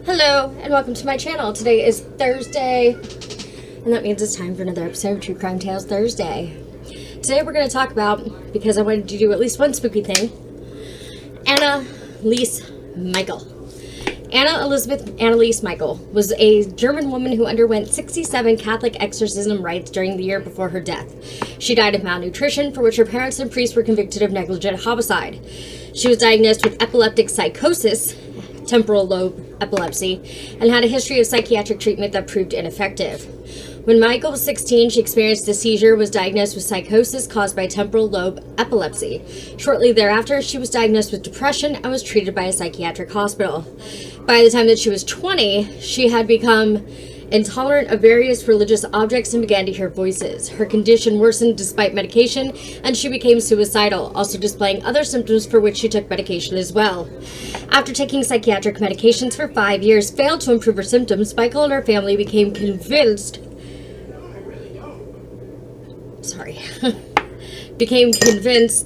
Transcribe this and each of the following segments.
Hello, and welcome to my channel. Today is Thursday, and that means it's time for another episode of True Crime Tales Thursday. Today we're going to talk about, because I wanted to do at least one spooky thing, Annelise Michel. Anna Elizabeth Annelise Michel was a German woman who underwent 67 Catholic exorcism rites during the year before her death. She died of malnutrition, for which her parents and priests were convicted of negligent homicide. She was diagnosed with epileptic psychosis, temporal lobe epilepsy, and had a history of psychiatric treatment that proved ineffective. When Michel was 16, she experienced a seizure, was diagnosed with psychosis caused by temporal lobe epilepsy. Shortly thereafter, she was diagnosed with depression and was treated by a psychiatric hospital. By the time that she was 20, she had become intolerant of various religious objects and began to hear voices. Her condition worsened despite medication, and she became suicidal, also displaying other symptoms for which she took medication as well. After taking psychiatric medications for 5 years failed to improve her symptoms, Michel and her family became convinced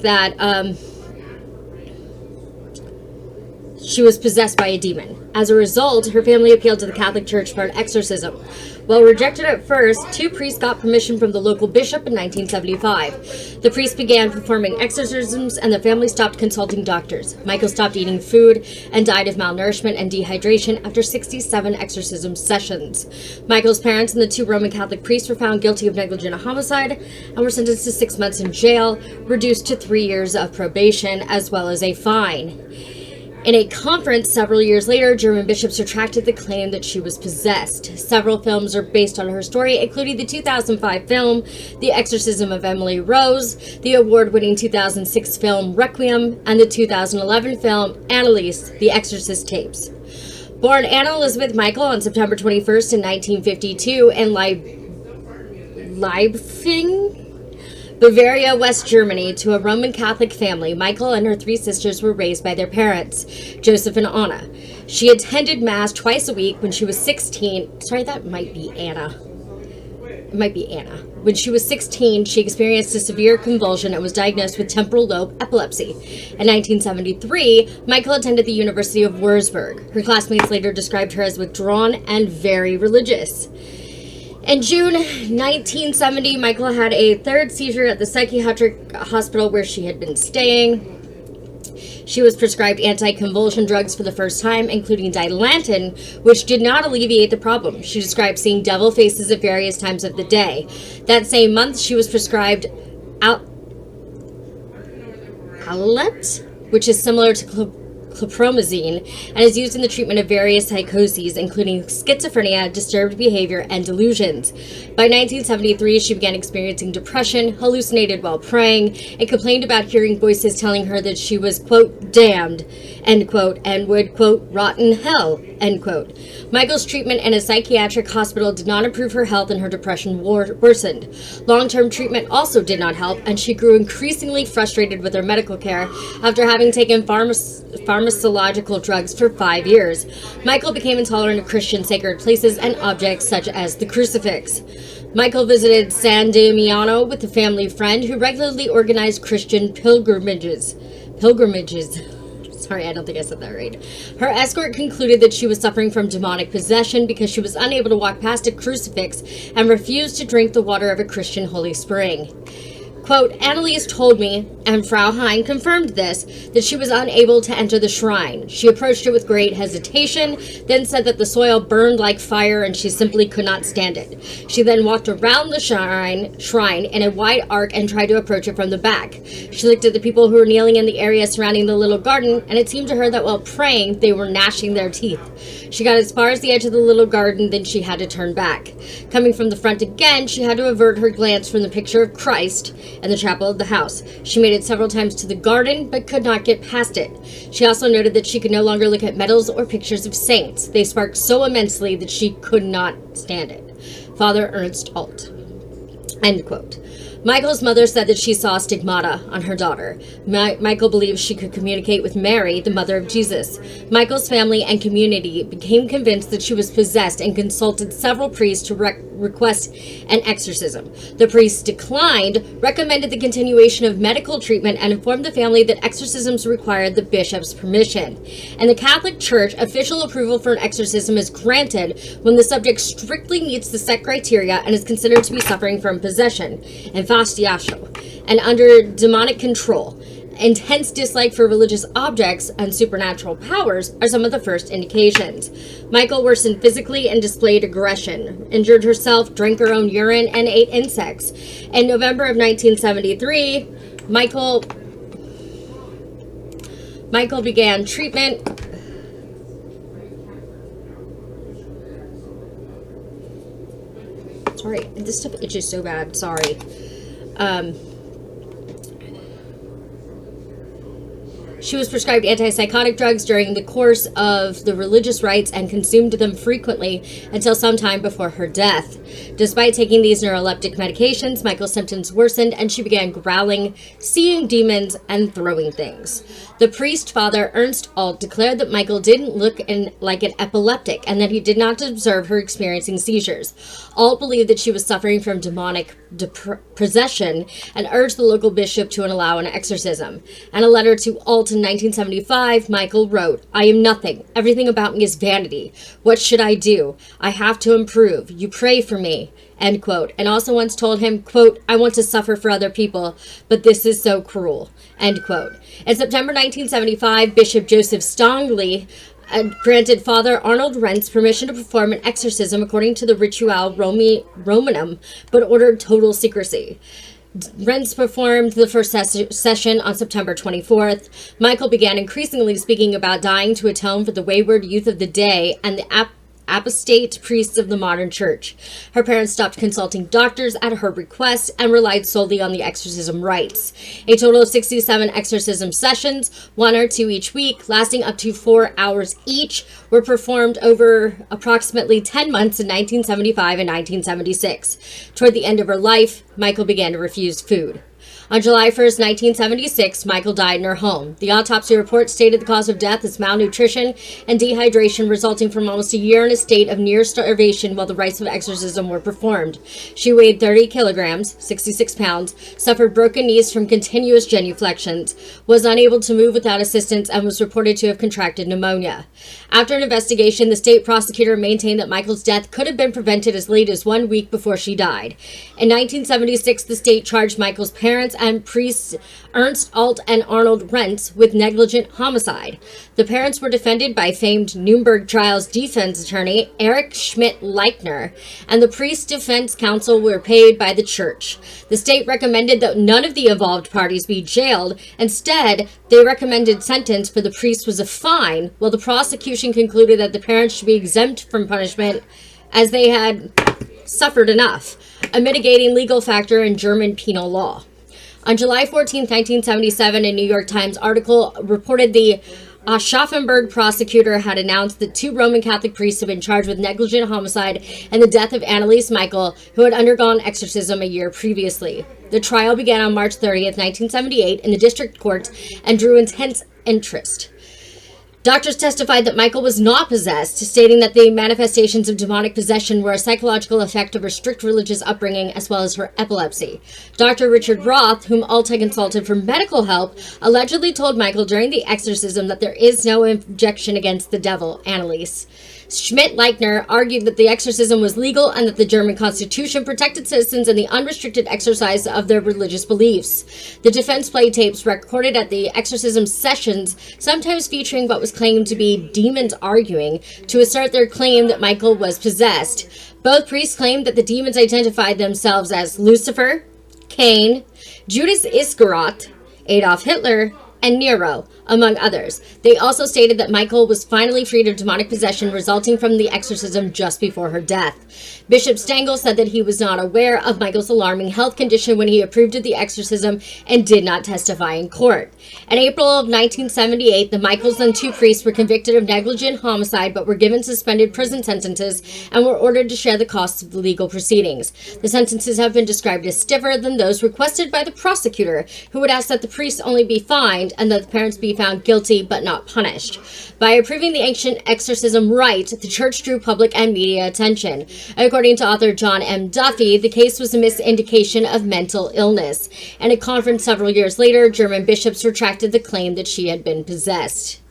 that she was possessed by a demon. As a result, her family appealed to the Catholic Church for an exorcism. While rejected at first, two priests got permission from the local bishop in 1975. The priests began performing exorcisms, and the family stopped consulting doctors. Michel stopped eating food and died of malnourishment and dehydration after 67 exorcism sessions. Michel's parents and the two Roman Catholic priests were found guilty of negligent homicide and were sentenced to 6 months in jail, reduced to 3 years of probation, as well as a fine. In a conference several years later, German bishops retracted the claim that she was possessed. Several films are based on her story, including the 2005 film The Exorcism of Emily Rose, the award-winning 2006 film Requiem, and the 2011 film Annelise, The Exorcist Tapes. Born Anna Elizabeth Michel on September 21st in 1952 in Leibfing, Bavaria, West Germany, to a Roman Catholic family, Michel and her 3 sisters were raised by their parents, Joseph and Anna. She attended Mass twice a week when she was 16. Sorry, that might be Anna. It might be Anna. When she was 16, she experienced a severe convulsion and was diagnosed with temporal lobe epilepsy. In 1973, Michel attended the University of Würzburg. Her classmates later described her as withdrawn and very religious. In June 1970, Michel had a third seizure at the psychiatric hospital where she had been staying. She was prescribed anti-convulsion drugs for the first time, including Dilantin, which did not alleviate the problem. She described seeing devil faces at various times of the day. That same month, she was prescribed Ageless, which is similar to chlorpromazine, and is used in the treatment of various psychoses, including schizophrenia, disturbed behavior, and delusions. By 1973, she began experiencing depression, hallucinated while praying, and complained about hearing voices telling her that she was, quote, damned, end quote, and would, quote, rot in hell, end quote. Michel's treatment in a psychiatric hospital did not improve her health, and her depression worsened. Long-term treatment also did not help, and she grew increasingly frustrated with her medical care after having taken pharmacological drugs for 5 years. Michel became intolerant of Christian sacred places and objects such as the crucifix. Michel visited San Damiano with a family friend who regularly organized Christian pilgrimages. Sorry, I don't think I said that right. Her escort concluded that she was suffering from demonic possession because she was unable to walk past a crucifix and refused to drink the water of a Christian holy spring. Quote, Annelise told me, and Frau Hein confirmed this, that she was unable to enter the shrine. She approached it with great hesitation, then said that the soil burned like fire and she simply could not stand it. She then walked around the shrine in a wide arc and tried to approach it from the back. She looked at the people who were kneeling in the area surrounding the little garden, and it seemed to her that while praying, they were gnashing their teeth. She got as far as the edge of the little garden, then she had to turn back. Coming from the front again, she had to avert her glance from the picture of Christ and the chapel of the house. She made it several times to the garden, but could not get past it. She also noted that she could no longer look at medals or pictures of saints. They sparked so immensely that she could not stand it. Father Ernst Alt. End quote. Michael's mother said that she saw stigmata on her daughter. Michael believes she could communicate with Mary, the mother of Jesus. Michael's family and community became convinced that she was possessed and consulted several priests to request an exorcism. The priests declined, recommended the continuation of medical treatment, and informed the family that exorcisms required the bishop's permission. In the Catholic Church, official approval for an exorcism is granted when the subject strictly meets the set criteria and is considered to be suffering from possession, infatuation, and under demonic control. Intense dislike for religious objects and supernatural powers are some of the first indications. Michael worsened physically and displayed aggression, injured herself, drank her own urine, and ate insects. In November of 1973, Michael began treatment. Sorry, this stuff itches so bad. Sorry. She was prescribed antipsychotic drugs during the course of the religious rites and consumed them frequently until sometime before her death. Despite taking these neuroleptic medications, Michael's symptoms worsened and she began growling, seeing demons, and throwing things. The priest, Father Ernst Alt, declared that Michael didn't look like an epileptic and that he did not observe her experiencing seizures. Alt believed that she was suffering from demonic possession and urged the local bishop to allow an exorcism. In a letter to Alt in 1975, Michael wrote, "I am nothing. Everything about me is vanity. What should I do? I have to improve. You pray for me." End quote. And also once told him, quote, "I want to suffer for other people, but this is so cruel." End quote. In September 1975, Bishop Joseph Stongley granted Father Arnold Rentz permission to perform an exorcism according to the Ritual Romanum, but ordered total secrecy. Rentz performed the first session on September 24th. Michael began increasingly speaking about dying to atone for the wayward youth of the day and the apostate priests of the modern church. Her parents stopped consulting doctors at her request and relied solely on the exorcism rites. A total of 67 exorcism sessions, 1 or 2 each week, lasting up to 4 hours each, were performed over approximately 10 months in 1975 and 1976. Toward the end of her life, Michael began to refuse food. On July 1st, 1976, Michael died in her home. The autopsy report stated the cause of death is malnutrition and dehydration resulting from almost a year in a state of near starvation while the rites of exorcism were performed. She weighed 30 kilograms, 66 pounds, suffered broken knees from continuous genuflections, was unable to move without assistance, and was reported to have contracted pneumonia. After an investigation, the state prosecutor maintained that Michael's death could have been prevented as late as 1 week before she died. In 1976, the state charged Michael's parents and priests Ernst Alt and Arnold Rentz with negligent homicide. The parents were defended by famed Nuremberg trial's defense attorney Erich Schmidt-Leichner, and the priest's defense counsel were paid by the church. The state recommended that none of the involved parties be jailed. Instead, they recommended sentence for the priest was a fine, while the prosecution concluded that the parents should be exempt from punishment as they had suffered enough, a mitigating legal factor in German penal law. On July 14, 1977, a New York Times article reported the Aschaffenburg prosecutor had announced that 2 Roman Catholic priests had been charged with negligent homicide and the death of Annelise Michael, who had undergone exorcism a year previously. The trial began on March 30th, 1978 in the district court and drew intense interest. Doctors testified that Michael was not possessed, stating that the manifestations of demonic possession were a psychological effect of her strict religious upbringing as well as her epilepsy. Dr. Richard Roth, whom Alt had consulted for medical help, allegedly told Michael during the exorcism that there is no objection against the devil, Annelise. Schmidt-Leichner argued that the exorcism was legal and that the German Constitution protected citizens in the unrestricted exercise of their religious beliefs. The defense played tapes recorded at the exorcism sessions, sometimes featuring what was claimed to be demons arguing, to assert their claim that Michael was possessed. Both priests claimed that the demons identified themselves as Lucifer, Cain, Judas Iscariot, Adolf Hitler, and Nero, among others. They also stated that Michael was finally freed of demonic possession resulting from the exorcism just before her death. Bishop Stengel said that he was not aware of Michael's alarming health condition when he approved of the exorcism and did not testify in court. In April of 1978, the Michaels and two priests were convicted of negligent homicide but were given suspended prison sentences and were ordered to share the costs of the legal proceedings. The sentences have been described as stiffer than those requested by the prosecutor, who would ask that the priests only be fined and that the parents be found guilty but not punished. By approving the ancient exorcism rite, the church drew public and media attention. According to author John M. Duffy, the case was a misindication of mental illness. In a conference several years later, German bishops retracted the claim that she had been possessed.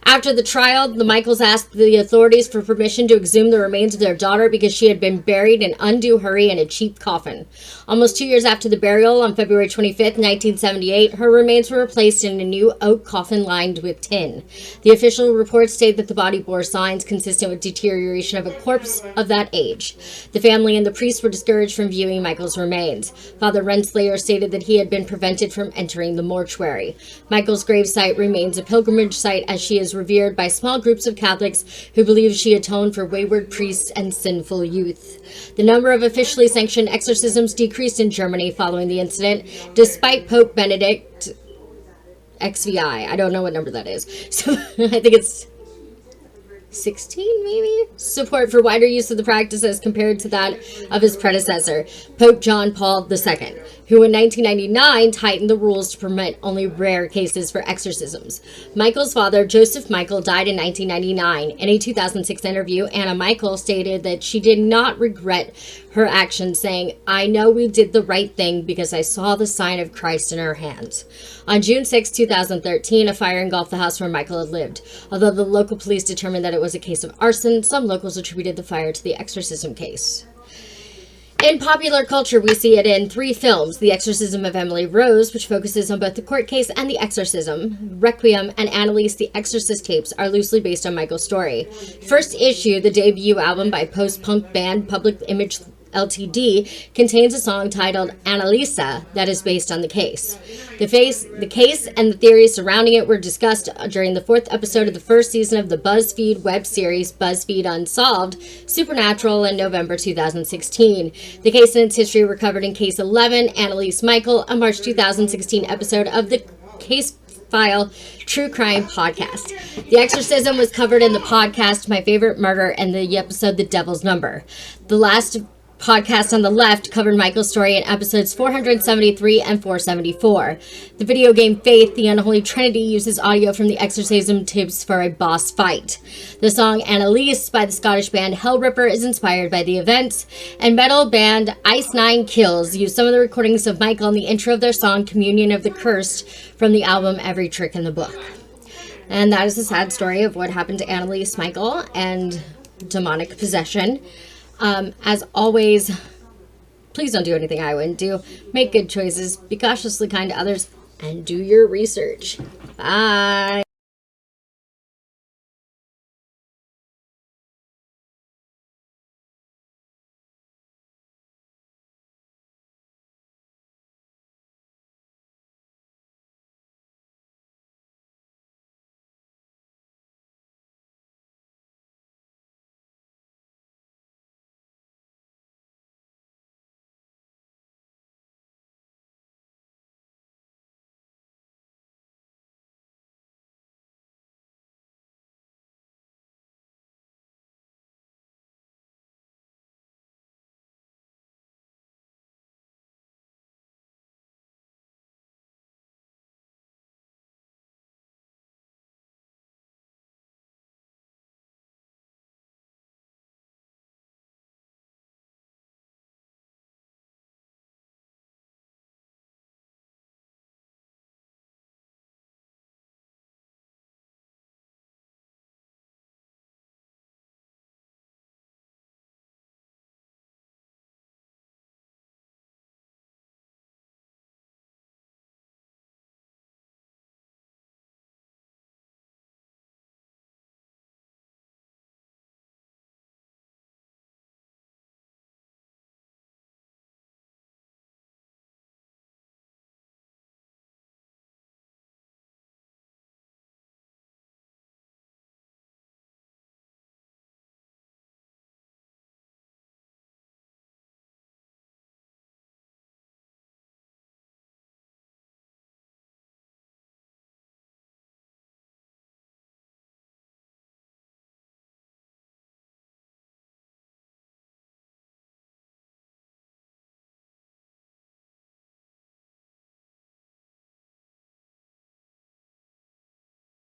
After the trial, the Michaels asked the authorities for permission to exhume the remains of their daughter because she had been buried in undue hurry in a cheap coffin. Almost 2 years after the burial, on February 25, 1978, her remains were replaced in a new oak coffin lined with tin. The official reports state that the body bore signs consistent with deterioration of a corpse of that age. The family and the priests were discouraged from viewing Michael's remains. Father Renslayer stated that he had been prevented from entering the mortuary. Michael's gravesite remains a pilgrimage site as she is revered by small groups of Catholics who believe she atoned for wayward priests and sinful youth. The number of officially sanctioned exorcisms decreased in Germany following the incident, despite Pope Benedict XVI. I don't know what number that is. So I think it's 16, maybe? Support for wider use of the practice as compared to that of his predecessor, Pope John Paul II, who in 1999 tightened the rules to permit only rare cases for exorcisms. Michael's father, Joseph Michael, died in 1999. In a 2006 interview, Anna Michael stated that she did not regret her actions, saying, "I know we did the right thing because I saw the sign of Christ in her hands." On June 6, 2013, a fire engulfed the house where Michael had lived. Although the local police determined that it was a case of arson, some locals attributed the fire to the exorcism case. In popular culture, we see it in 3 films: The Exorcism of Emily Rose, which focuses on both the court case and the exorcism. Requiem and Annelise, The Exorcist tapes, are loosely based on Michael's story. First Issue, the debut album by post-punk band Public Image Ltd., contains a song titled Annelise that is based on the case. The case and the theories surrounding it were discussed during the 4th episode of the first season of the BuzzFeed web series BuzzFeed Unsolved Supernatural in November 2016. The case and its history were covered in Case 11, Annelise Michael, a March 2016 episode of the Case File True Crime podcast. The Exorcism was covered in the podcast My Favorite Murder and the episode The Devil's Number. The last podcast on the left covered Michael's story in episodes 473 and 474. The video game Faith, the Unholy Trinity, uses audio from the exorcism tapes for a boss fight. The song Annelise by the Scottish band Hellripper is inspired by the events, and metal band Ice Nine Kills used some of the recordings of Michael in the intro of their song Communion of the Cursed from the album Every Trick in the Book. And that is the sad story of what happened to Annelise Michael and demonic possession. As always, please don't do anything I wouldn't do. Make good choices, be cautiously kind to others, and do your research. Bye.